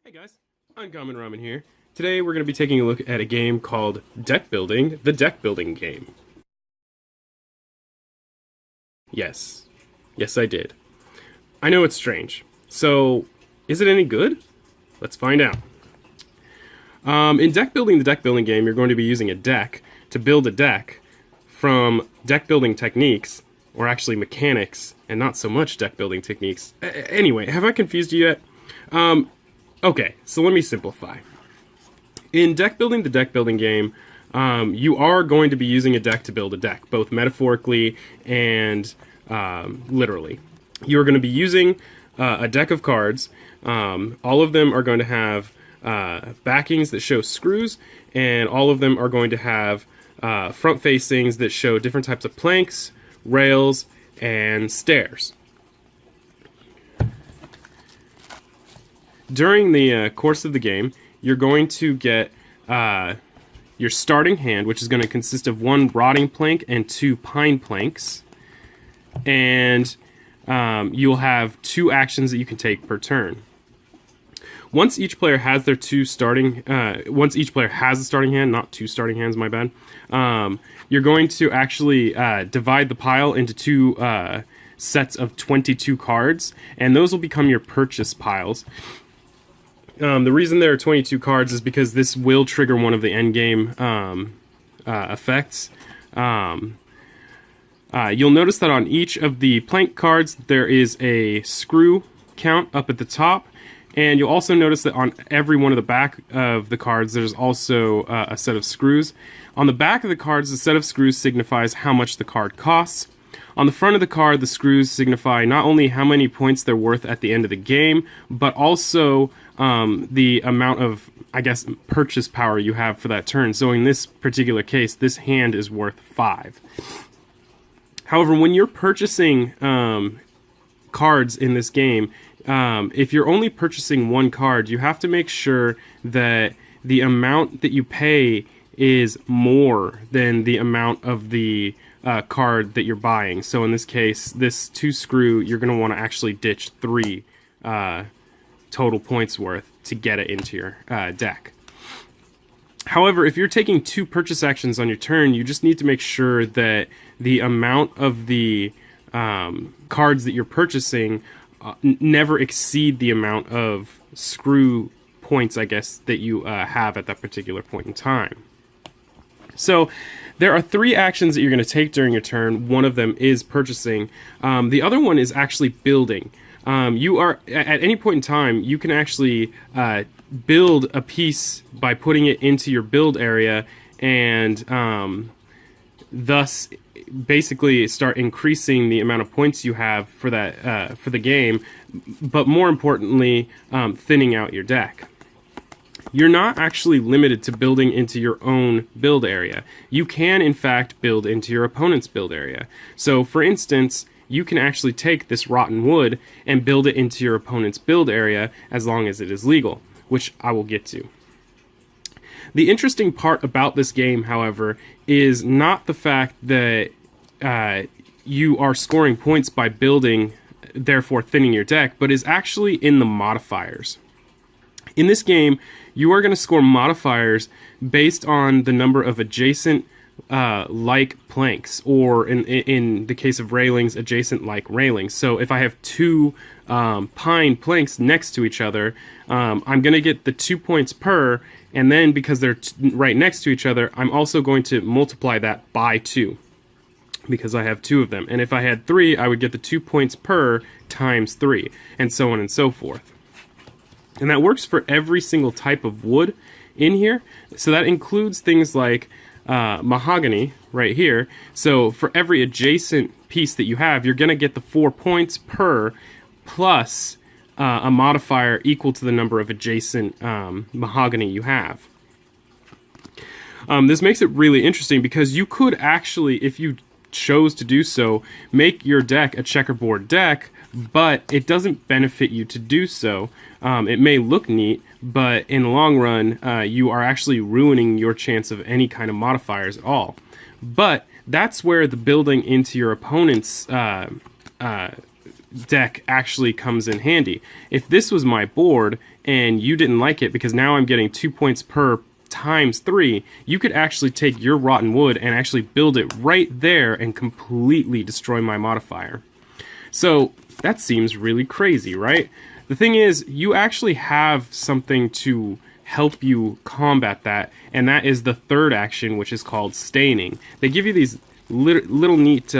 Hey guys, Uncommon Ramen here. Today we're going to be taking a look at a game called Deck Building, the Deck Building Game. Yes. Yes, I did. I know it's strange. So, is it any good? Let's find out. In Deck Building, the Deck Building Game, you're going to be using a deck to build a deck from deck building techniques, or actually mechanics, and not so much deck building techniques. Anyway, have I confused you yet? Okay, so let me simplify. In Deck Building, the Deck Building Game, you are going to be using a deck to build a deck, both metaphorically and literally. You're going to be using a deck of cards. All of them are going to have backings that show screws, and all of them are going to have front facings that show different types of planks, rails, and stairs. During the course of the game, you're going to get your starting hand, which is going to consist of 1 rotting plank and 2 pine planks. And you'll have 2 actions that you can take per turn. Once each player has their once each player has a starting hand, not 2 starting hands, my bad, you're going to actually divide the pile into 2 sets of 22 cards, and those will become your purchase piles. The reason there are 22 cards is because this will trigger one of the endgame effects. You'll notice that on each of the plank cards there is a screw count up at the top, and you'll also notice that on every one of the back of the cards there's also a set of screws. On the back of the cards, the set of screws signifies how much the card costs. On the front of the card, the screws signify not only how many points they're worth at the end of the game, but also the amount of, I guess, purchase power you have for that turn. So in this particular case, this hand is worth 5. However, when you're purchasing cards in this game, if you're only purchasing 1 card, you have to make sure that the amount that you pay is more than the amount of the card that you're buying. So in this case, this 2 screw, you're going to want to actually ditch 3 total points worth to get it into your deck. However, if you're taking 2 purchase actions on your turn, you just need to make sure that the amount of the cards that you're purchasing never exceed the amount of screw points, I guess, that you have at that particular point in time. So there are 3 actions that you're going to take during your turn. One of them is purchasing. The other one is actually building. You are, at any point in time, you can actually build a piece by putting it into your build area, and thus basically start increasing the amount of points you have for that for the game, but more importantly, thinning out your deck. You're not actually limited to building into your own build area. You can, in fact, build into your opponent's build area. So, for instance, you can actually take this rotten wood and build it into your opponent's build area as long as it is legal, which I will get to. The interesting part about this game, however, is not the fact that you are scoring points by building, therefore thinning your deck, but is actually in the modifiers. In this game, you are going to score modifiers based on the number of adjacent like planks, or in the case of railings, adjacent like railings. So if I have 2 pine planks next to each other, I'm going to get the 2 points per, and then because they're right next to each other, I'm also going to multiply that by 2 because I have 2 of them. And if I had 3, I would get the 2 points per times 3, and so on and so forth. And that works for every single type of wood in here. So that includes things like mahogany right here. So for every adjacent piece that you have, you're going to get the 4 points per plus a modifier equal to the number of adjacent mahogany you have. This makes it really interesting because you could actually, if you chose to do so, make your deck a checkerboard deck, but it doesn't benefit you to do so. It may look neat, but in the long run, you are actually ruining your chance of any kind of modifiers at all. But that's where the building into your opponent's deck actually comes in handy. If this was my board and you didn't like it because now I'm getting 2 points per times 3, you could actually take your rotten wood and actually build it right there and completely destroy my modifier. So that seems really crazy, right? The thing is, you actually have something to help you combat that, and that is the third action, which is called staining. They give you these little neat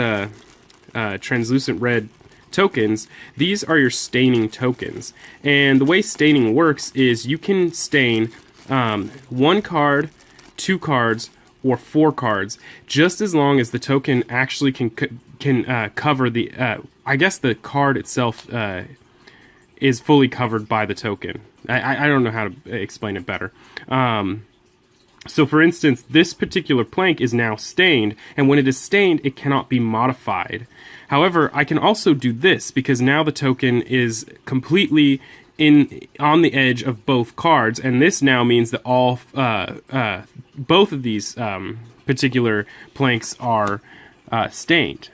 translucent red tokens. These are your staining tokens, and the way staining works is you can stain 1 card, 2 cards, or 4 cards, just as long as the token actually can cover the I guess the card itself is fully covered by the token. I don't know how to explain it better. So for instance, this particular plank is now stained, and when it is stained, it cannot be modified. However, I can also do this, because now the token is completely on the edge of both cards, and this now means that all both of these particular planks are stained.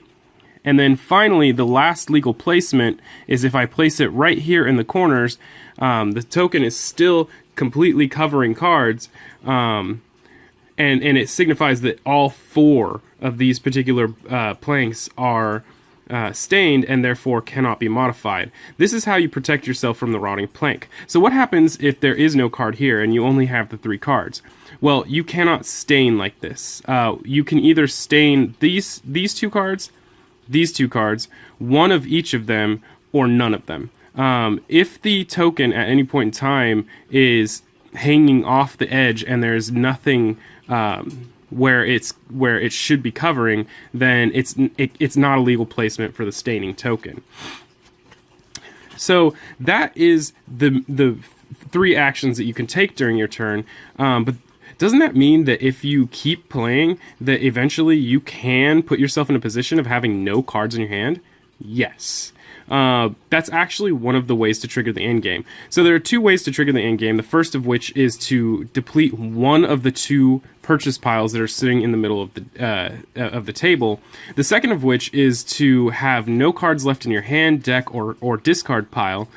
And then finally, the last legal placement is if I place it right here in the corners, the token is still completely covering cards, and it signifies that all 4 of these particular planks are stained and therefore cannot be modified. This is how you protect yourself from the rotting plank. So what happens if there is no card here and you only have the 3 cards? Well, you cannot stain like this. You can either stain these 2 cards, these 2 cards, one of each of them, or none of them. If the token at any point in time is hanging off the edge and there's nothing where it should be covering, then it's not a legal placement for the staining token. So that is the 3 actions that you can take during your turn. But doesn't that mean that if you keep playing, that eventually you can put yourself in a position of having no cards in your hand? Yes. That's actually one of the ways to trigger the end game. So there are 2 ways to trigger the end game. The first of which is to deplete one of the 2 purchase piles that are sitting in the middle of the table. The second of which is to have no cards left in your hand, deck, or discard pile,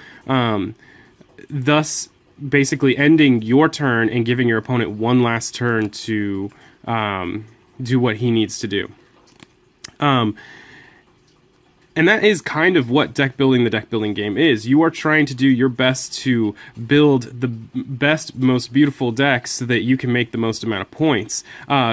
thus basically ending your turn and giving your opponent one last turn to do what he needs to do. And that is kind of what the deck building game is. You are trying to do your best to build the best, most beautiful decks so that you can make the most amount of points.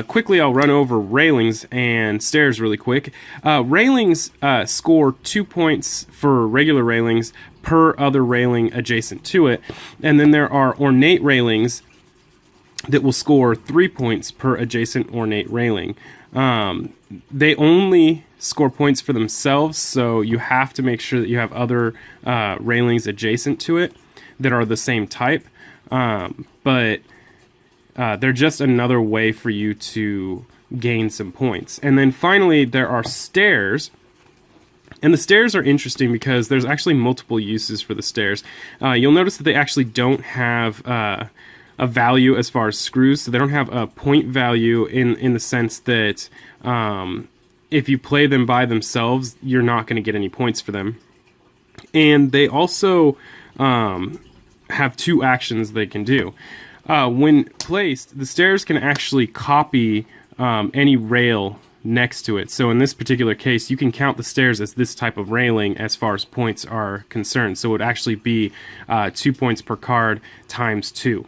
Quickly, I'll run over railings and stairs really quick. Railings score 2 points for regular railings per other railing adjacent to it. And then there are ornate railings that will score 3 points per adjacent ornate railing. They only score points for themselves, so you have to make sure that you have other railings adjacent to it that are the same type. But they're just another way for you to gain some points. And then finally, there are stairs. And the stairs are interesting because there's actually multiple uses for the stairs. You'll notice that they actually don't have a value as far as screws, so they don't have a point value in the sense that if you play them by themselves, you're not going to get any points for them. And they also have 2 actions they can do. When placed, the stairs can actually copy any rail next to it. So in this particular case, you can count the stairs as this type of railing as far as points are concerned. So it would actually be 2 points per card times 2.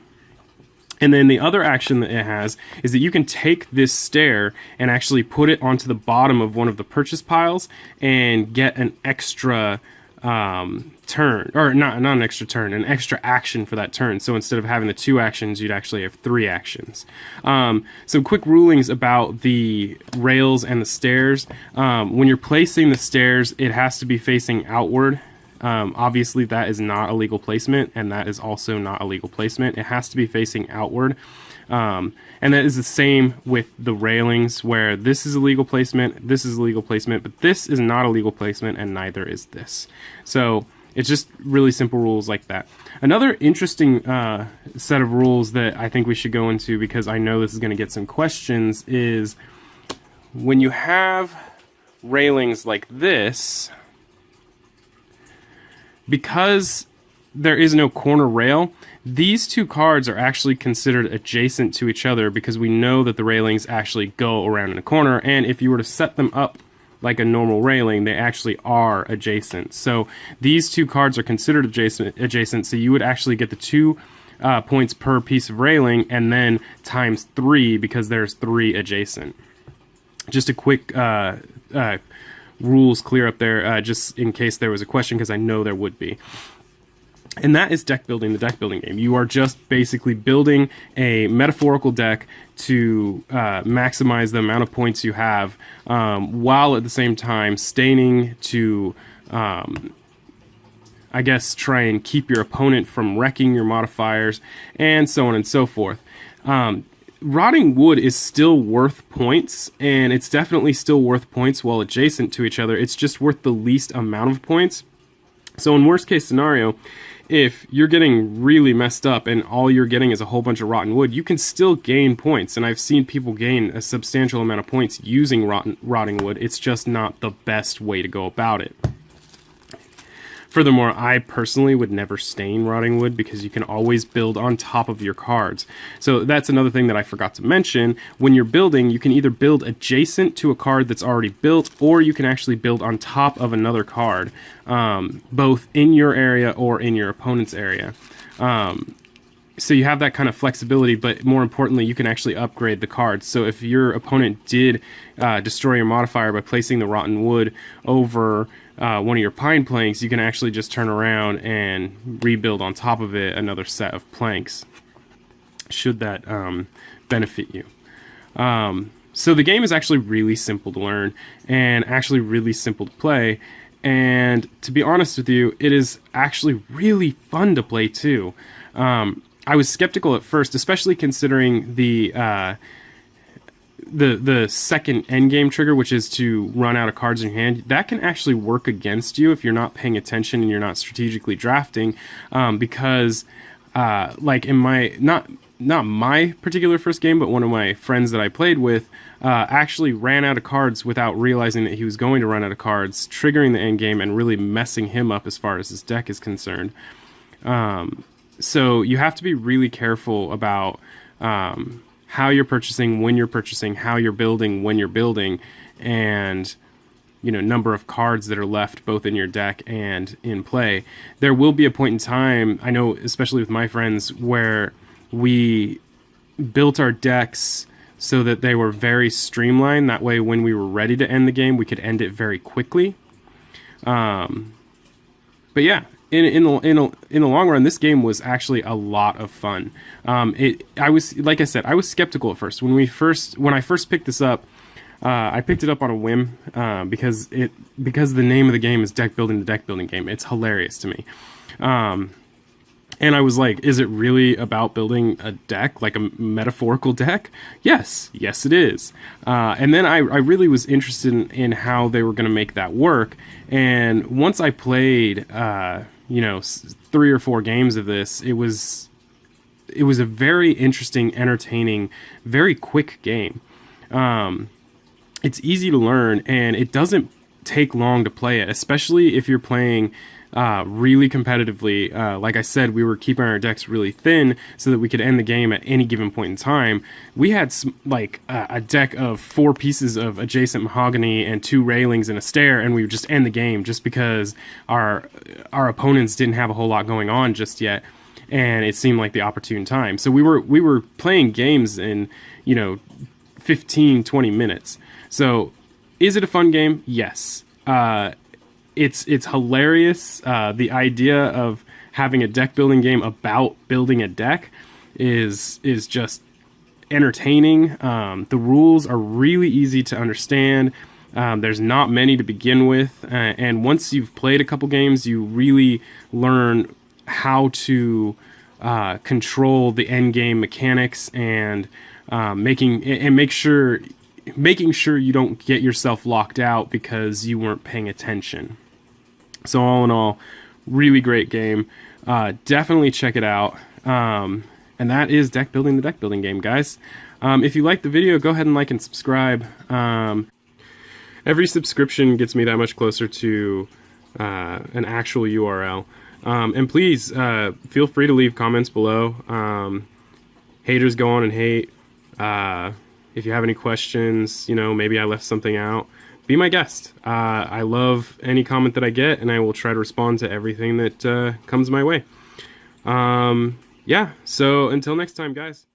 And then the other action that it has is that you can take this stair and actually put it onto the bottom of one of the purchase piles and get an extra turn, or not an extra turn, an extra action for that turn. So instead of having the 2 actions, you'd actually have 3 actions. Some quick rulings about the rails and the stairs. When you're placing the stairs, it has to be facing outward. Obviously, that is not a legal placement, and that is also not a legal placement. It has to be facing outward. And that is the same with the railings, where this is a legal placement, this is a legal placement, but this is not a legal placement, and neither is this. So it's just really simple rules like that. Another interesting set of rules that I think we should go into, because I know this is going to get some questions, is when you have railings like this, because there is no corner rail, these two cards are actually considered adjacent to each other because we know that the railings actually go around in a corner, and if you were to set them up like a normal railing, they actually are adjacent. So these two cards are considered adjacent, so you would actually get the 2 points per piece of railing, and then times 3 because there's 3 adjacent. Just a quick rules clear up there, just in case there was a question, because I know there would be. And that is deck building, the deck building game. You are just basically building a metaphorical deck to maximize the amount of points you have, while at the same time staining to, I guess, try and keep your opponent from wrecking your modifiers, and so on and so forth. Rotting wood is still worth points, and it's definitely still worth points while adjacent to each other. It's just worth the least amount of points. So in worst case scenario, if you're getting really messed up and all you're getting is a whole bunch of rotten wood, you can still gain points. And I've seen people gain a substantial amount of points using rotting wood. It's just not the best way to go about it. Furthermore, I personally would never stain rotting wood because you can always build on top of your cards. So that's another thing that I forgot to mention. When you're building, you can either build adjacent to a card that's already built, or you can actually build on top of another card, both in your area or in your opponent's area. So you have that kind of flexibility, but more importantly, you can actually upgrade the cards. So if your opponent did destroy your modifier by placing the rotten wood over one of your pine planks, you can actually just turn around and rebuild on top of it another set of planks, should that benefit you. So the game is actually really simple to learn and actually really simple to play. And to be honest with you, it is actually really fun to play too. I was skeptical at first, especially considering the second endgame trigger, which is to run out of cards in your hand. That can actually work against you if you're not paying attention and you're not strategically drafting, because like in my not my particular first game, but one of my friends that I played with actually ran out of cards without realizing that he was going to run out of cards, triggering the endgame and really messing him up as far as his deck is concerned. So you have to be really careful about how you're purchasing, when you're purchasing, how you're building, when you're building, and number of cards that are left both in your deck and in play. There will be a point in time, I know especially with my friends, where we built our decks so that they were very streamlined. That way when we were ready to end the game, we could end it very quickly. But yeah, in the long run, this game was actually a lot of fun. I was, like I said, I was skeptical at first. When I first picked this up, I picked it up on a whim because the name of the game is Deck Building, the Deck Building Game. It's hilarious to me. And I was like, is it really about building a deck, like a metaphorical deck? Yes, it is. And then I really was interested in how they were going to make that work. And once I played, 3 or 4 games of this, it was a very interesting, entertaining, very quick game. It's easy to learn, and it doesn't take long to play it, especially if you're playing really competitively. Like I said, we were keeping our decks really thin so that we could end the game at any given point in time. We had a deck of 4 pieces of adjacent mahogany and 2 railings and a stair, and we would just end the game just because our opponents didn't have a whole lot going on just yet, and it seemed like the opportune time. So we were playing games in 15-20 minutes. So is it a fun game? Yes. It's hilarious. The idea of having a deck building game about building a deck is just entertaining. The rules are really easy to understand. There's not many to begin with, and once you've played a couple games, you really learn how to control the end game mechanics and making sure you don't get yourself locked out because you weren't paying attention. So all in all, really great game. Definitely check it out. And that is Deck Building, the Deck Building Game, guys. If you liked the video, go ahead and like and subscribe. Every subscription gets me that much closer to an actual URL. And please feel free to leave comments below. Haters go on and hate. If you have any questions, you know, maybe I left something out, be my guest. I love any comment that I get, and I will try to respond to everything that comes my way. Yeah, so until next time, guys.